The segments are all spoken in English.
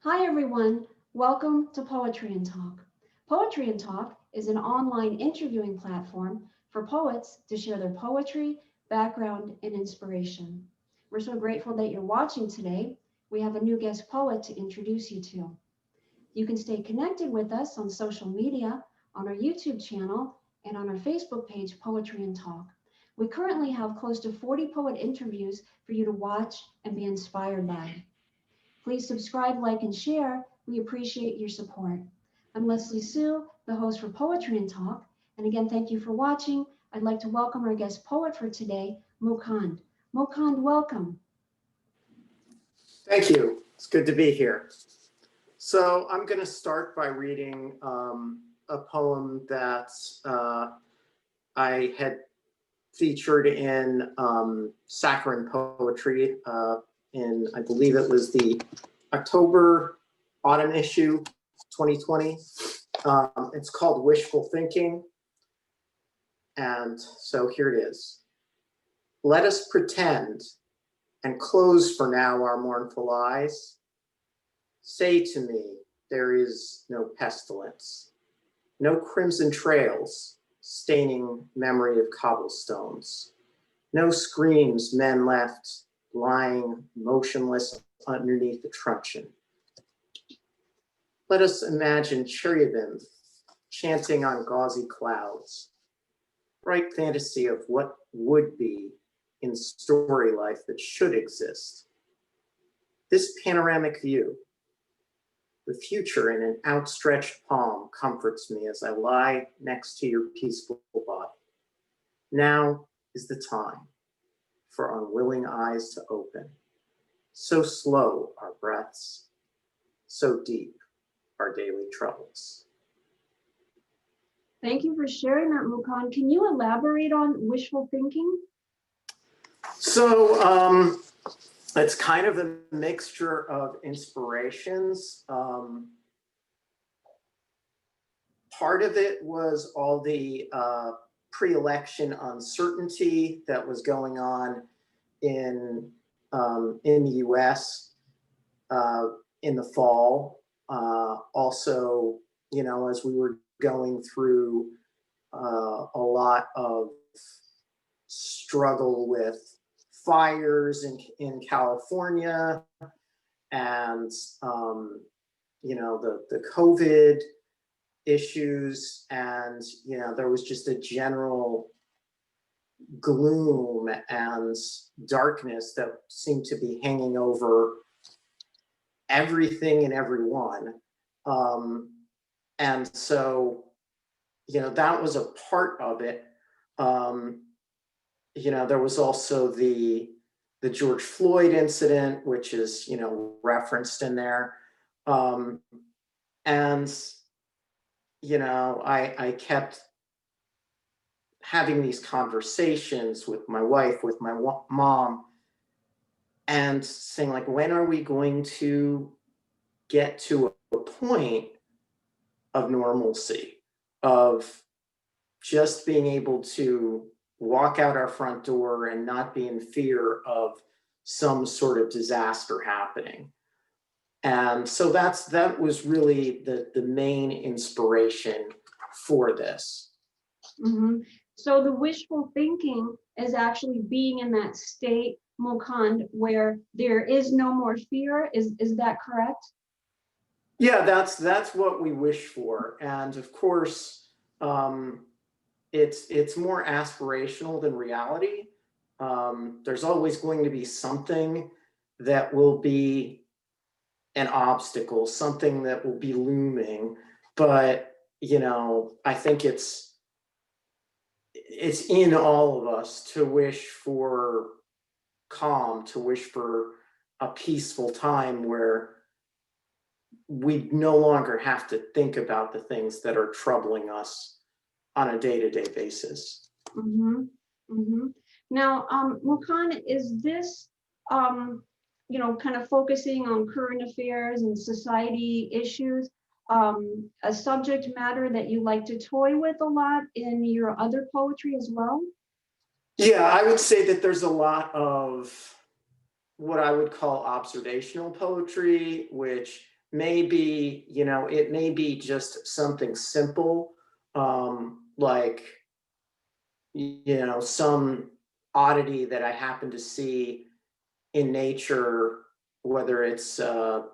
Hi everyone, welcome to Poetry and Talk. Poetry and Talk is an online interviewing platform for poets to share their poetry, background, and inspiration. We're so grateful that you're watching today. We have a new guest poet to introduce you to. You can stay connected with us on social media, on our YouTube channel, and on our Facebook page, Poetry and Talk. We currently have close to 40 poet interviews for you to watch and be inspired by. Please subscribe, like, and share. We appreciate your support. I'm Leslie Sue, the host for Poetry and Talk. And again, thank you for watching. I'd like to welcome our guest poet for today, Mukund. Mukund, welcome. Thank you. It's good to be here. So I'm going to start by reading a poem that I had featured in Saccharine Poetry in, I believe it was the October autumn issue, 2020. It's called Wishful Thinking. And so here it is. Let us pretend and close for now our mournful eyes. Say to me, there is no pestilence, no crimson trails staining memory of cobblestones, no screams men left lying motionless underneath the truncheon. Let us imagine cherubim chanting on gauzy clouds, bright fantasy of what would be in story life that should exist. This panoramic view, the future in an outstretched palm, comforts me as I lie next to your peaceful body. Now is the time for unwilling eyes to open. So slow our breaths, so deep our daily troubles. Thank you for sharing that, Mukund. Can you elaborate on wishful thinking? So it's kind of a mixture of inspirations. Part of it was all the pre-election uncertainty that was going on in the U.S. In the fall. Also, as we were going through a lot of struggle with fires in California and the COVID issues, and there was just a general gloom and darkness that seemed to be hanging over everything and everyone. And so that was a part of it. There was also the George Floyd incident, which is referenced in there. I kept having these conversations with my wife, with my mom, and saying, like, when are we going to get to a point of normalcy, of just being able to walk out our front door and not be in fear of some sort of disaster happening. And so that was really the main inspiration for this. Mm-hmm. So the wishful thinking is actually being in that state, Mukund, where there is no more fear. Is that correct? Yeah, that's what we wish for. And of course, it's more aspirational than reality. There's always going to be something that will be an obstacle, something that will be looming. But I think it's in all of us to wish for calm, to wish for a peaceful time where we no longer have to think about the things that are troubling us on a day-to-day basis. Mm-hmm. Mm-hmm. Now, Mukund, is this, kind of focusing on current affairs and society issues, a subject matter that you like to toy with a lot in your other poetry as well? Yeah, I would say that there's a lot of what I would call observational poetry, which may be, it may be just something simple, like, some oddity that I happen to see in nature, whether it's, a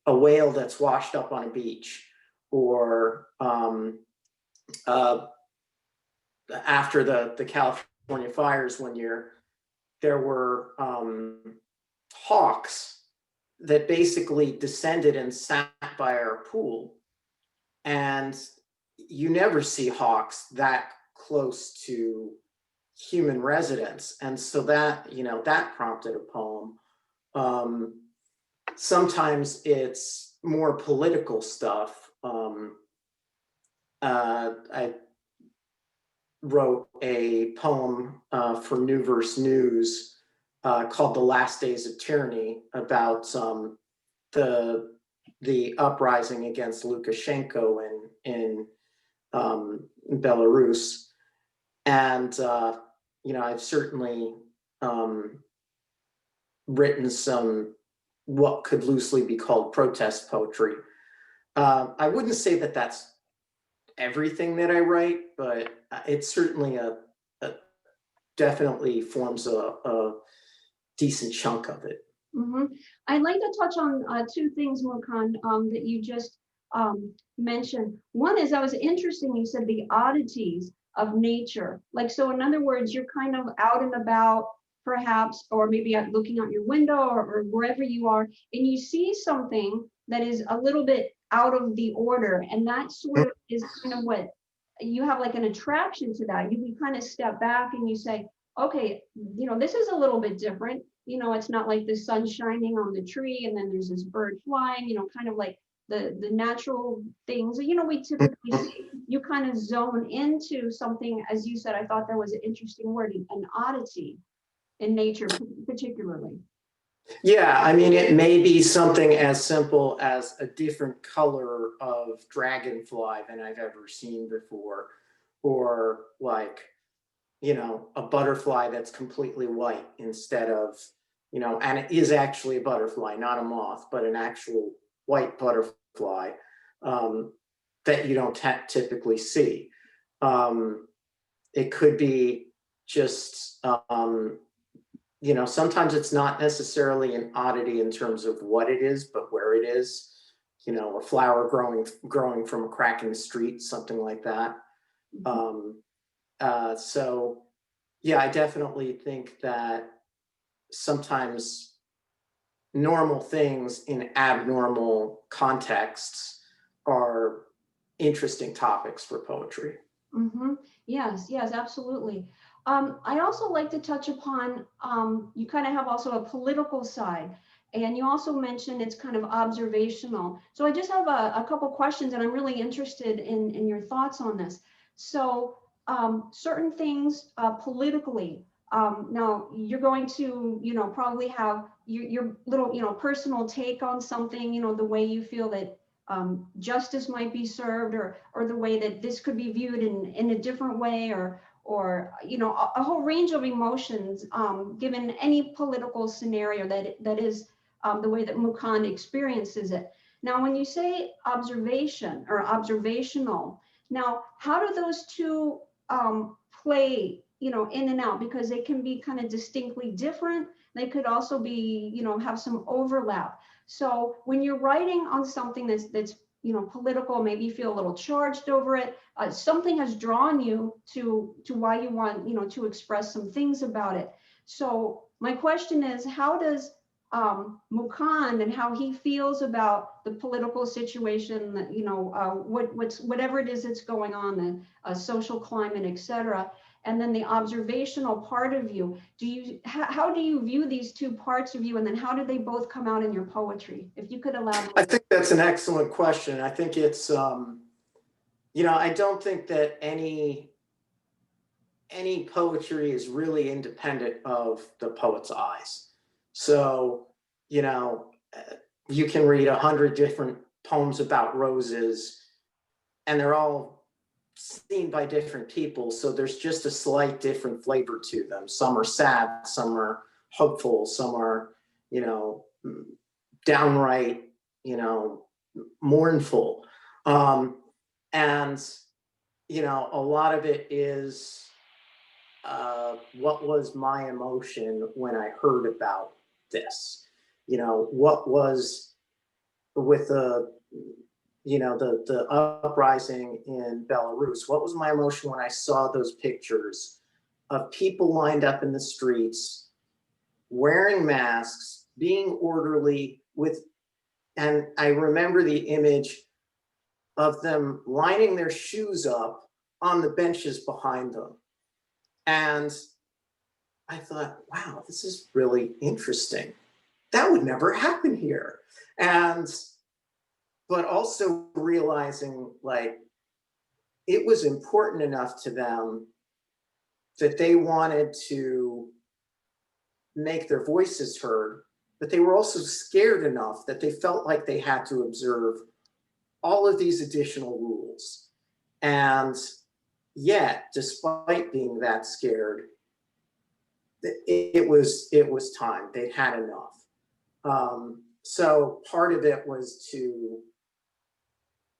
whale that's washed up on a beach, or uh, after the California fires, when there were hawks that basically descended and sat by our pool, and you never see hawks that close to human residence, and so that prompted a poem. Sometimes it's more political stuff. I wrote a poem for New Verse News called "The Last Days of Tyranny," about the uprising against Lukashenko in Belarus, and I've certainly written some what could loosely be called protest poetry. I wouldn't say that that's everything that I write, but it certainly definitely forms a decent chunk of it. Mm-hmm. I'd like to touch on two things, Mukund, that you just mentioned. One is, that was interesting, you said the oddities of nature. Like, so in other words, you're kind of out and about, perhaps, or maybe looking out your window, or wherever you are, and you see something that is a little bit out of the order. And that sort of is kind of what you have, like an attraction to that. You can kind of step back and you say, okay, this is a little bit different. It's not like the sun shining on the tree and then there's this bird flying, kind of like the natural things, we typically see. You kind of zone into something, as you said. I thought that was an interesting word, an oddity in nature, particularly. Yeah, I mean, it may be something as simple as a different color of dragonfly than I've ever seen before, or like, a butterfly that's completely white instead of, and it is actually a butterfly, not a moth, but an actual white butterfly that you don't typically see. It could be just, sometimes it's not necessarily an oddity in terms of what it is, but where it is. A flower growing from a crack in the street, something like that. So yeah, I definitely think that sometimes normal things in abnormal contexts are interesting topics for poetry. Mm-hmm. Yes, absolutely. I also like to touch upon, you kind of have also a political side, and you also mentioned it's kind of observational. So I just have a couple questions, and I'm really interested in your thoughts on this. So certain things politically, now you're going to, probably have your little, personal take on something, the way you feel that justice might be served, or the way that this could be viewed in a different way, or a whole range of emotions given any political scenario that is the way that Mukund experiences it. Now, when you say observation or observational, now how do those two play, in and out? Because they can be kind of distinctly different. They could also be, have some overlap. So when you're writing on something that's political, maybe you feel a little charged over it, something has drawn you to why you want to express some things about it. So my question is, how does Mukund and how he feels about the political situation, that whatever it is that's going on, the social climate, etc., and then the observational part of you, how do you view these two parts of you, and then how do they both come out in your poetry? If you could elaborate. I think that's an excellent question. I think it's I don't think that any poetry is really independent of the poet's eyes. So you can read 100 different poems about roses, and they're all seen by different people, so there's just a slight different flavor to them. Some are sad, some are hopeful, some are downright you know, mournful. And, you know, a lot of it is what was my emotion when I heard about this? You know, what was with the, you know, the uprising in Belarus? What was my emotion when I saw those pictures of people lined up in the streets, wearing masks, being orderly with, and I remember the image of them lining their shoes up on the benches behind them. And I thought, wow, this is really interesting. That would never happen here. And, but also realizing like it was important enough to them that they wanted to make their voices heard, but they were also scared enough that they felt like they had to observe all of these additional rules. And yet, despite being that scared, it was time. They'd had enough. So part of it was to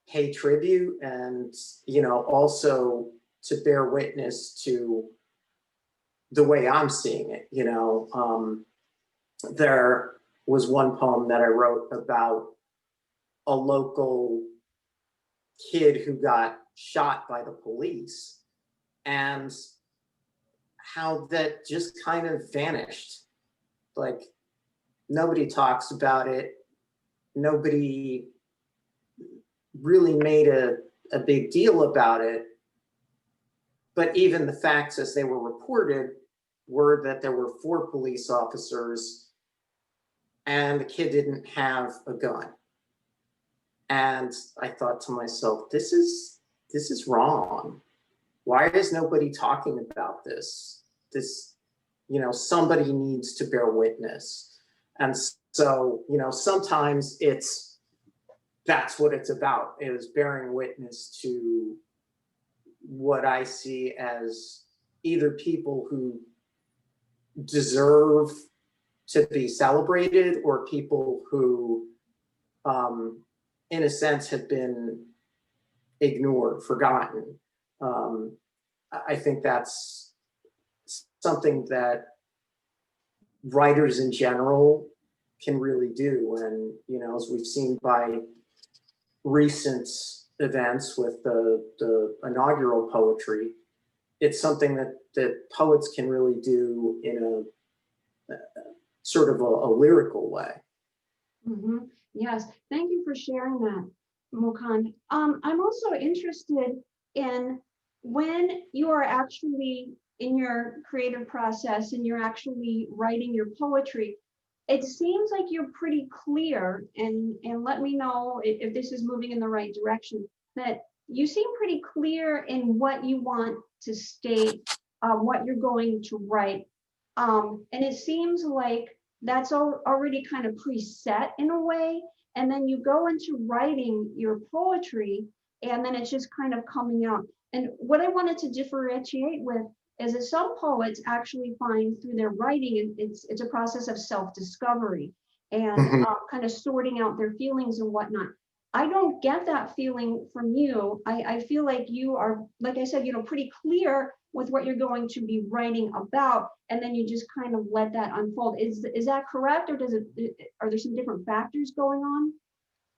pay tribute and, you know, also to bear witness to the way I'm seeing it. You know, there was one poem that I wrote about a local kid who got shot by the police and how that just kind of vanished. Like nobody talks about it. Nobody really made a big deal about it. But even the facts as they were reported were that there were 4 police officers and the kid didn't have a gun. And I thought to myself, this is wrong. Why is nobody talking about this? This, you know, somebody needs to bear witness. And so, you know, sometimes that's what it's about, is bearing witness to what I see as either people who deserve to be celebrated or people who, in a sense, have been ignored, forgotten. I think that's something that writers in general can really do. And, you know, as we've seen by recent events with the inaugural poetry, it's something that poets can really do in a sort of a lyrical way. Mm-hmm. Yes, thank you for sharing that, Mukund. I'm also interested in when you are actually in your creative process and you're actually writing your poetry. It seems like you're pretty clear, and let me know if this is moving in the right direction, that you seem pretty clear in what you want to state, what you're going to write. And it seems like that's already kind of preset in a way. And then you go into writing your poetry, and then it's just kind of coming out. And what I wanted to differentiate with is that some poets actually find through their writing, it's a process of self-discovery and kind of sorting out their feelings and whatnot. I don't get that feeling from you. I feel like you are, like I said, you know, pretty clear with what you're going to be writing about, and then you just kind of let that unfold. Is that correct, or are there some different factors going on?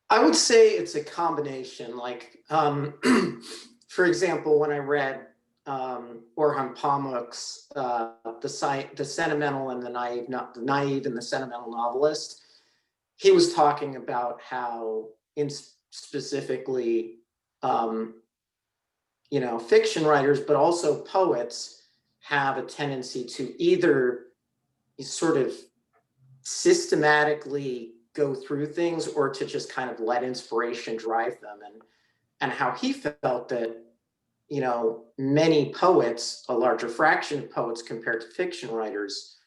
I would say it's a combination. Like, for example, when I read Orhan Pamuk's the Sentimental and the Naive, not the Naive and the Sentimental Novelist, he was talking about how, in specifically, you know, fiction writers, but also poets have a tendency to either sort of systematically go through things or to just kind of let inspiration drive them. And how he felt that, you know, many poets, a larger fraction of poets compared to fiction writers,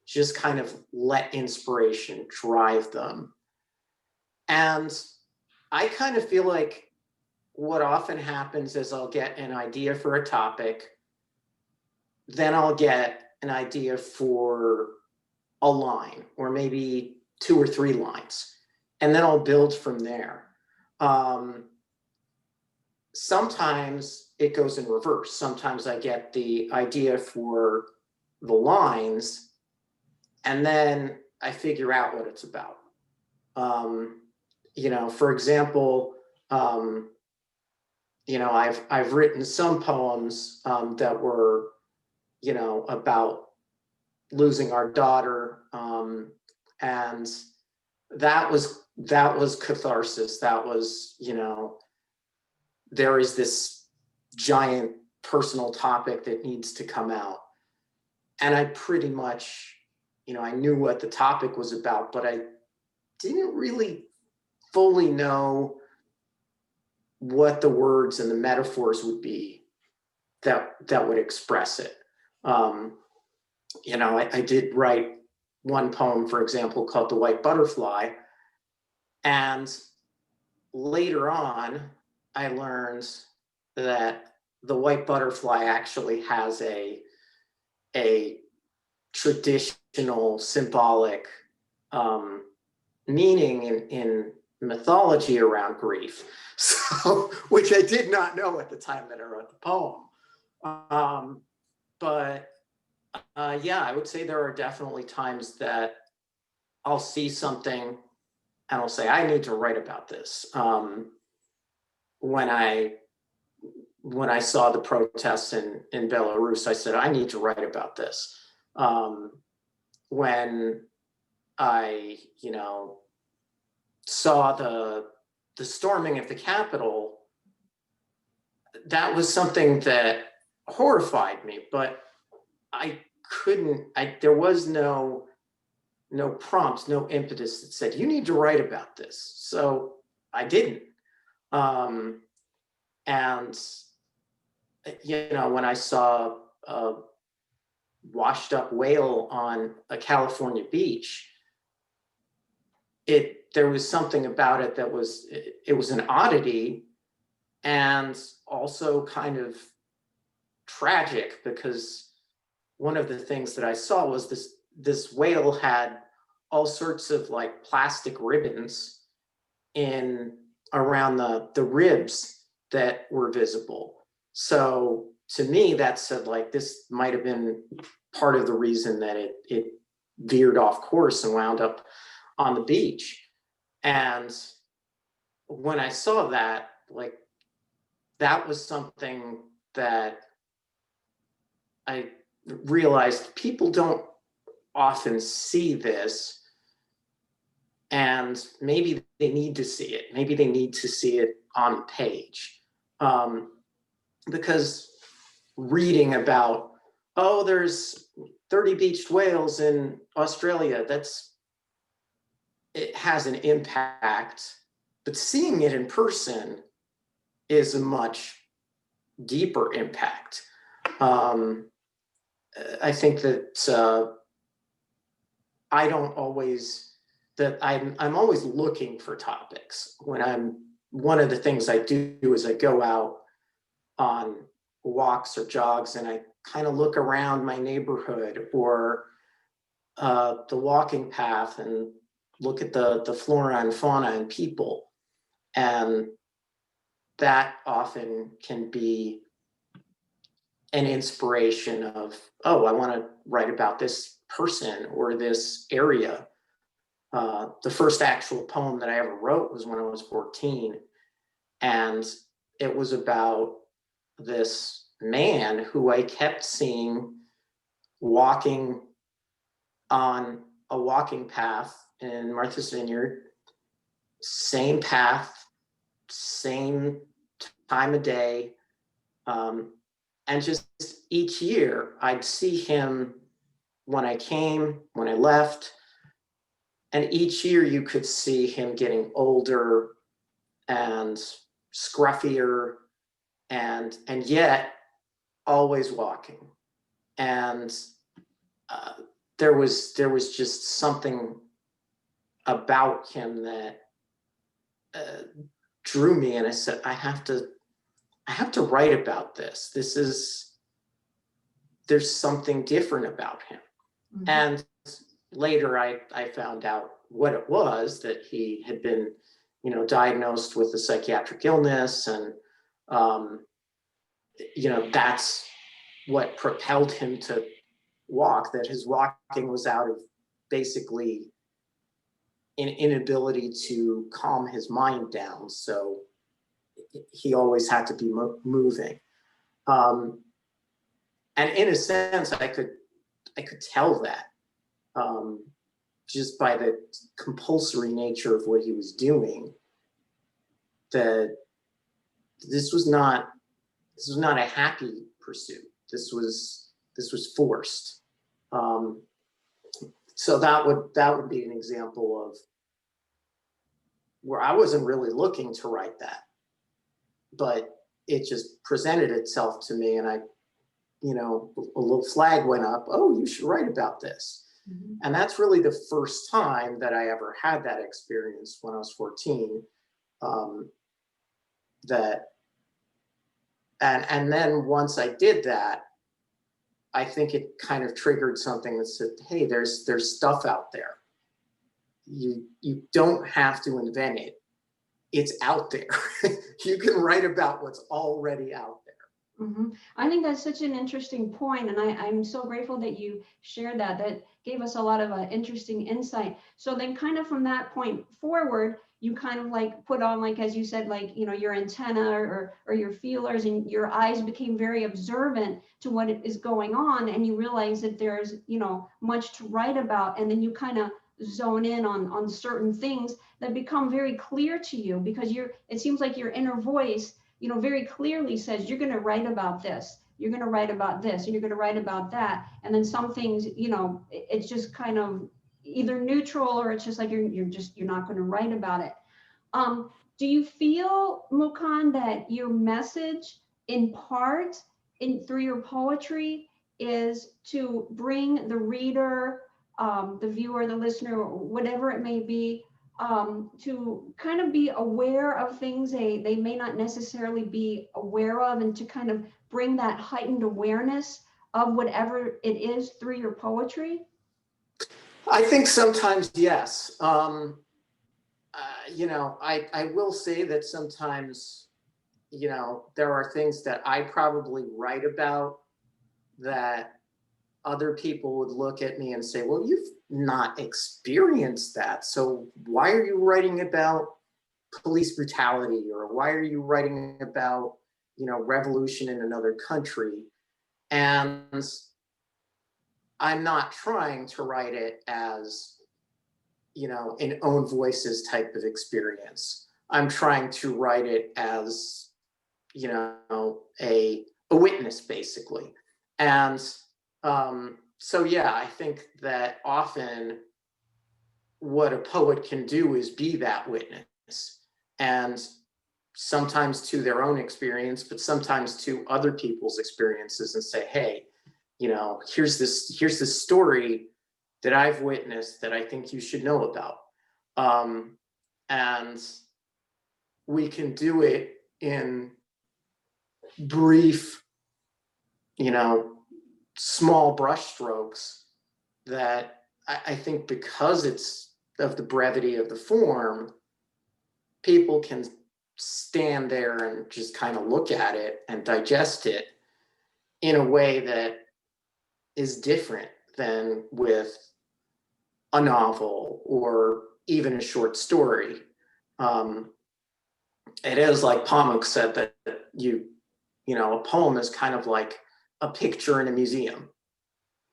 just kind of let inspiration drive them. And I kind of feel like what often happens is I'll get an idea for a topic, then I'll get an idea for a line or maybe 2 or 3 lines. and then I'll build from there. Sometimes it goes in reverse. Sometimes I get the idea for the lines, and then I figure out what it's about. For example, I've written some poems that were, about losing our daughter, and that was catharsis. That was, there is this giant personal topic that needs to come out, and I pretty much, I knew what the topic was about, but I didn't really fully know what the words and the metaphors would be that would express it. I did write one poem, for example, called The White Butterfly. And later on, I learned that the white butterfly actually has a traditional symbolic meaning in mythology around grief. So, which I did not know at the time that I wrote the poem. Yeah, I would say there are definitely times that I'll see something and I'll say, I need to write about this. When I saw the protests in Belarus, I said, I need to write about this. When I, saw the storming of the Capitol, that was something that horrified me, but there was no prompt, no impetus that said, you need to write about this. So I didn't. And, when I saw a washed up whale on a California beach, there was something about it that was an oddity, and also kind of tragic, because one of the things that I saw was this whale had all sorts of like plastic ribbons around the ribs that were visible. So to me, that said, like, this might have been part of the reason that it veered off course and wound up on the beach. And when I saw that, like, that was something that I realized people don't often see this, and maybe they need to see it. Maybe they need to see it on page. Because reading about, oh, there's 30 beached whales in Australia, it has an impact, but seeing it in person is a much deeper impact. I think that I'm always looking for topics. One of the things I do is I go out on walks or jogs, and I kind of look around my neighborhood or the walking path and look at the flora and fauna and people. And that often can be an inspiration of, oh, I want to write about this person or this area. The first actual poem that I ever wrote was when I was 14. And it was about this man who I kept seeing walking on a walking path in Martha's Vineyard, same path, same time of day. And just each year I'd see him when I came, when I left. And each year you could see him getting older and scruffier, and yet always walking. And there was just something about him that drew me, and I said, I have to write about this. There's something different about him. Mm-hmm. And later I found out what it was, that he had been, diagnosed with a psychiatric illness, and that's what propelled him to walk, that his walking was out of basically an inability to calm his mind down. So he always had to be moving. And in a sense, I could tell that just by the compulsory nature of what he was doing, that this was not a happy pursuit. This was forced. So that would be an example of where I wasn't really looking to write that, but it just presented itself to me, and a little flag went up. Oh, you should write about this. Mm-hmm. And that's really the first time that I ever had that experience, when I was 14. And then once I did that, I think it kind of triggered something that said, hey, there's stuff out there. You don't have to invent it. It's out there. You can write about what's already out there. Mm-hmm. I think that's such an interesting point, and I'm so grateful that you shared that. That gave us a lot of interesting insight. So then kind of from that point forward, you kind of like put on, like, as you said, like, your antenna or your feelers, and your eyes became very observant to what is going on, and you realize that there's, much to write about, and then you kind of zone in on certain things that become very clear to you, because it seems like your inner voice, very clearly says, you're going to write about this, you're going to write about this, and you're going to write about that. And then some things, it's just kind of either neutral, or it's just like you're not going to write about it. Do you feel, Mukund, that your message in part through your poetry is to bring the reader, the viewer, the listener, whatever it may be, to kind of be aware of things they may not necessarily be aware of, and to kind of bring that heightened awareness of whatever it is through your poetry? I think sometimes, yes. I will say that sometimes, there are things that I probably write about that other people would look at me and say, well, you've not experienced that. So why are you writing about police brutality? Or why are you writing about, revolution in another country? And I'm not trying to write it as, an own voices type of experience. I'm trying to write it as, a witness, basically. And so, yeah, I think that often what a poet can do is be that witness, and sometimes to their own experience, but sometimes to other people's experiences, and say, hey, here's this story that I've witnessed that I think you should know about. And we can do it in brief, small brushstrokes that I think, because it's of the brevity of the form, people can stand there and just kind of look at it and digest it in a way that is different than with a novel or even a short story. It is like Pamuk said, that a poem is kind of like a picture in a museum,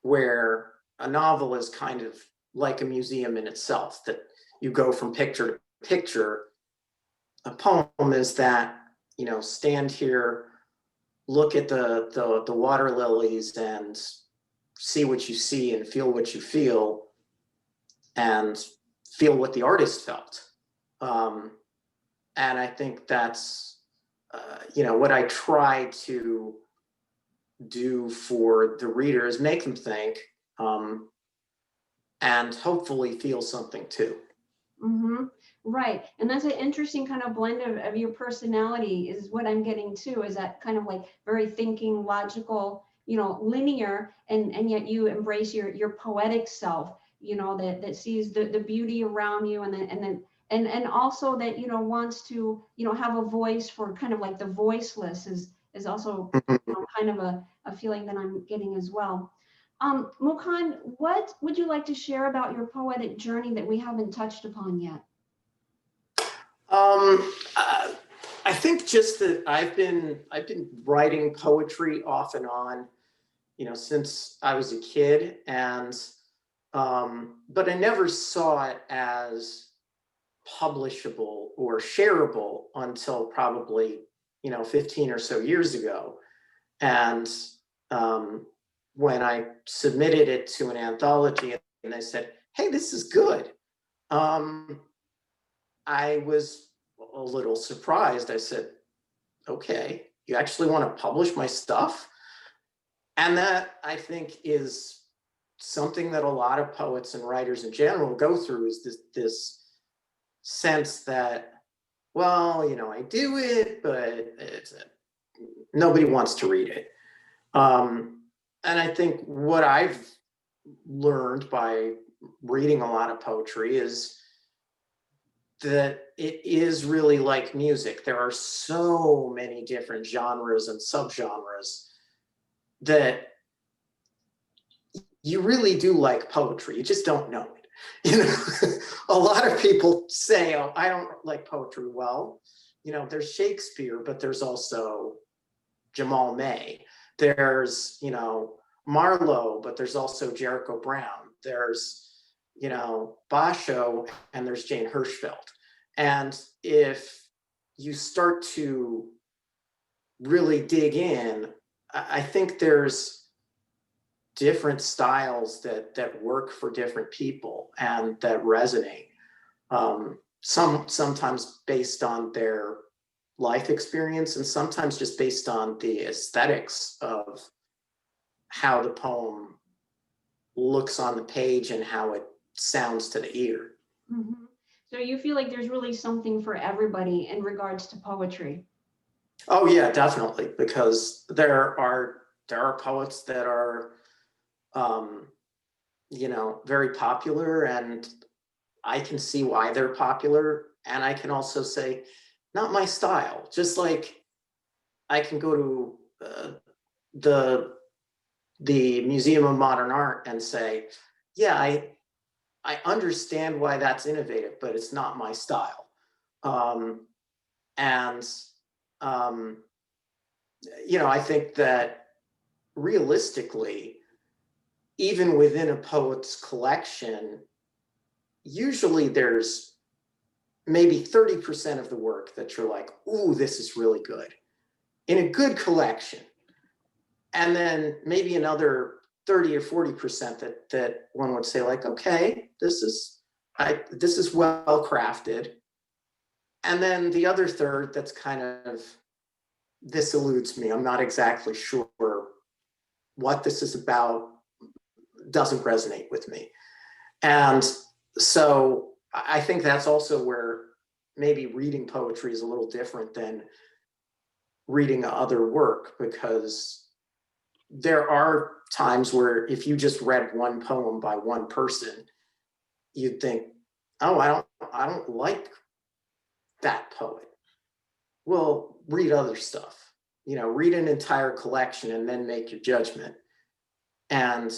where a novel is kind of like a museum in itself, that you go from picture to picture. A poem is that, stand here, look at the water lilies, and see what you see, and feel what you feel, and feel what the artist felt. And I think that's, what I try to do for the reader, is make them think, and hopefully feel something too. Mm-hmm. Right. And that's an interesting kind of blend of your personality, is what I'm getting to, is that kind of like very thinking, logical, linear, and yet you embrace your poetic self, that sees the beauty around you, and also that, wants to, have a voice for kind of like the voiceless is also, kind of a feeling that I'm getting as well. Mukund, what would you like to share about your poetic journey that we haven't touched upon yet? I think just that I've been writing poetry off and on, since I was a kid, and but I never saw it as publishable or shareable until probably 15 or so years ago. And when I submitted it to an anthology and they said, "Hey, this is good," I was a little surprised. I said, "Okay, you actually want to publish my stuff?" And that, I think, is something that a lot of poets and writers in general go through, is this sense that, well, I do it, but nobody wants to read it. And I think what I've learned by reading a lot of poetry is that it is really like music. There are so many different genres and subgenres that you really do like poetry. You just don't know it. A lot of people say, "Oh, I don't like poetry." Well, there's Shakespeare, but there's also Jamal May. There's, Marlowe, but there's also Jericho Brown. There's, Basho, and there's Jane Hirschfeld. And if you start to really dig in, I think there's different styles that work for different people and that resonate. Sometimes based on their life experience, and sometimes just based on the aesthetics of how the poem looks on the page and how it sounds to the ear. Mm-hmm. So you feel like there's really something for everybody in regards to poetry? Oh yeah, definitely, because there are poets that are very popular, and I can see why they're popular, and I can also say, not my style. Just like I can go to the Museum of Modern Art and say, yeah, I understand why that's innovative, but it's not my style. And I think that realistically, even within a poet's collection, usually there's maybe 30% of the work that you're like, "Ooh, this is really good," in a good collection. And then maybe another 30 or 40% that one would say, like, "Okay, this is well crafted." And then the other third that's kind of, "This eludes me. I'm not exactly sure what this is about. Doesn't resonate with me." And so I think that's also where maybe reading poetry is a little different than reading other work, because there are times where if you just read one poem by one person, you'd think, "Oh, I don't like that poet." Well, read other stuff. Read an entire collection and then make your judgment. And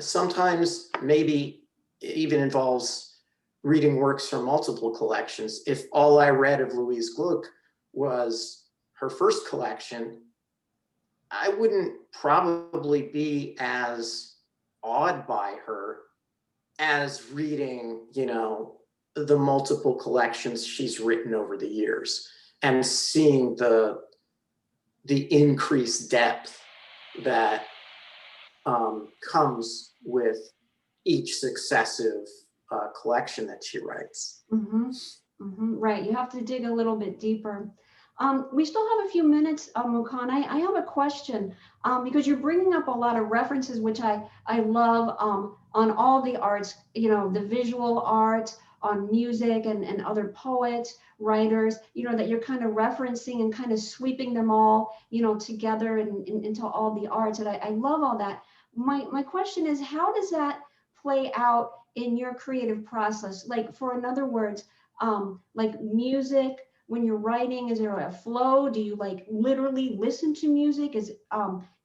sometimes maybe it even involves reading works from multiple collections. If all I read of Louise Gluck was her first collection, I wouldn't probably be as awed by her as reading, the multiple collections she's written over the years and seeing the increased depth that comes with each successive collection that she writes. Mm-hmm. Mm-hmm. Right, you have to dig a little bit deeper. We still have a few minutes, Mukund. I have a question, because you're bringing up a lot of references, which I love, on all the arts, the visual arts, on music and other poets, writers, that you're kind of referencing and kind of sweeping them all, together and into all the arts. And I love all that. My question is, how does that play out in your creative process? Like, for in other words, like music, when you're writing, is there a flow? Do you like literally listen to music? Is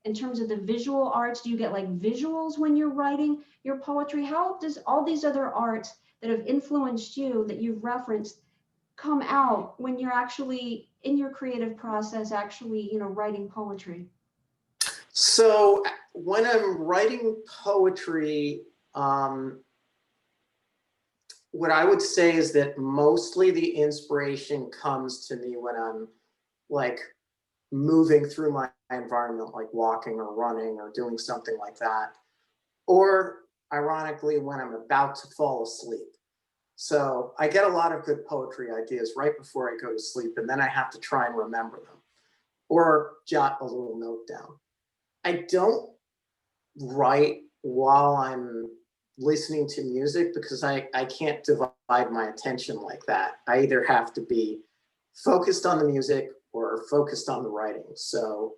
in terms of the visual arts, do you get like visuals when you're writing your poetry? How does all these other arts that have influenced you that you've referenced come out when you're actually in your creative process, actually, writing poetry? So when I'm writing poetry, what I would say is that mostly the inspiration comes to me when I'm like moving through my environment, like walking or running or doing something like that. Or ironically, when I'm about to fall asleep. So I get a lot of good poetry ideas right before I go to sleep, and then I have to try and remember them or jot a little note down. I don't write while I'm listening to music because I can't divide my attention like that. I either have to be focused on the music or focused on the writing. So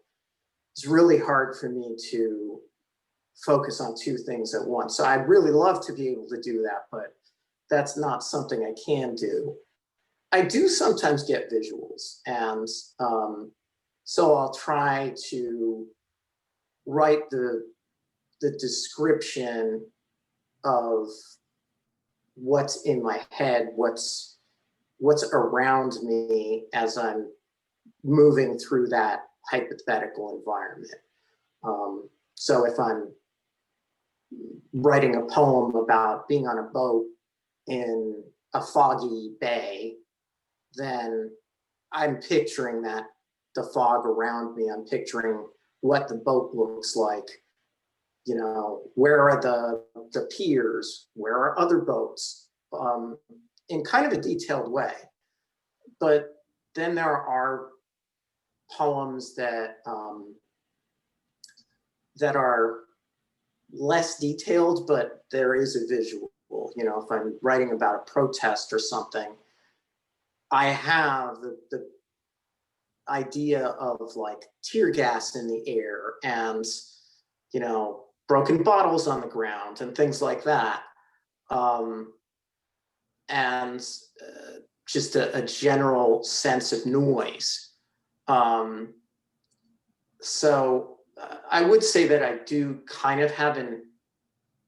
it's really hard for me to focus on two things at once. So I'd really love to be able to do that, but that's not something I can do. I do sometimes get visuals, and so I'll try to write the description of what's in my head, what's around me as I'm moving through that hypothetical environment. So if I'm writing a poem about being on a boat in a foggy bay, then I'm picturing that the fog around me, I'm picturing what the boat looks like. You know, where are the piers? Where are other boats? In kind of a detailed way. But then there are poems that that are less detailed, but there is a visual. You know, if I'm writing about a protest or something, I have the idea of like tear gas in the air and, you know, broken bottles on the ground and things like that. And just a general sense of noise. So I would say that I do kind of have an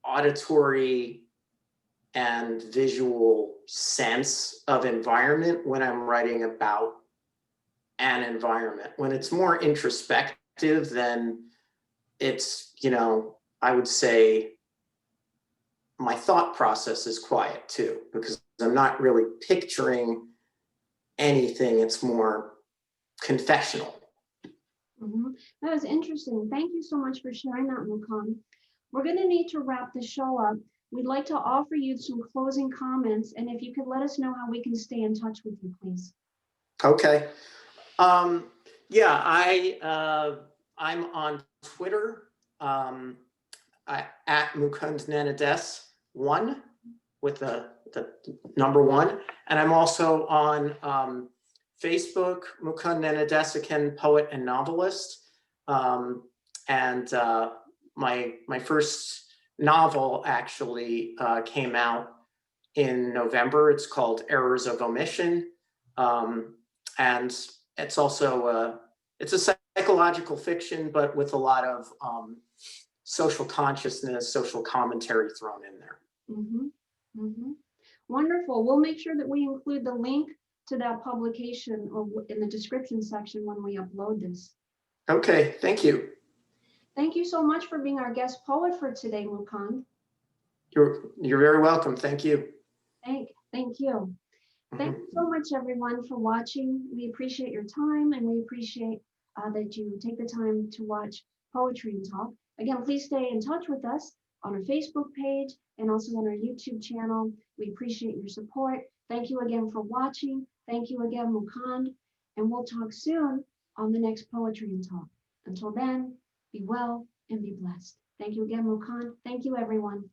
auditory and visual sense of environment when I'm writing about an environment. When it's more introspective, then it's, you know, I would say my thought process is quiet too, because I'm not really picturing anything. It's more confessional. That was interesting. Thank you so much for sharing that, Mukund. We're going to need to wrap the show up. We'd like to offer you some closing comments, and if you could let us know how we can stay in touch with you, please. Okay. Yeah, I'm on Twitter at Mukund Gananadesikan with the number 1, and I'm also on Facebook, Mukund Gananadesikan, poet and novelist, and my first novel actually came out in November. It's called Errors of Omission. And it's also it's a psychological fiction, but with a lot of social consciousness, social commentary thrown in there. Wonderful. We'll make sure that we include the link to that publication or in the description section when we upload this. Okay, thank you. Thank you so much for being our guest poet for today, Mukund. You're very welcome. Thank you. Thank you. Thank you so much, everyone, for watching. We appreciate your time, and we appreciate that you take the time to watch Poetry and Talk. Again, please stay in touch with us on our Facebook page and also on our YouTube channel. We appreciate your support. Thank you again for watching. Thank you again, Mukund, and we'll talk soon on the next Poetry and Talk. Until then, be well and be blessed. Thank you again, Mukund. Thank you, everyone.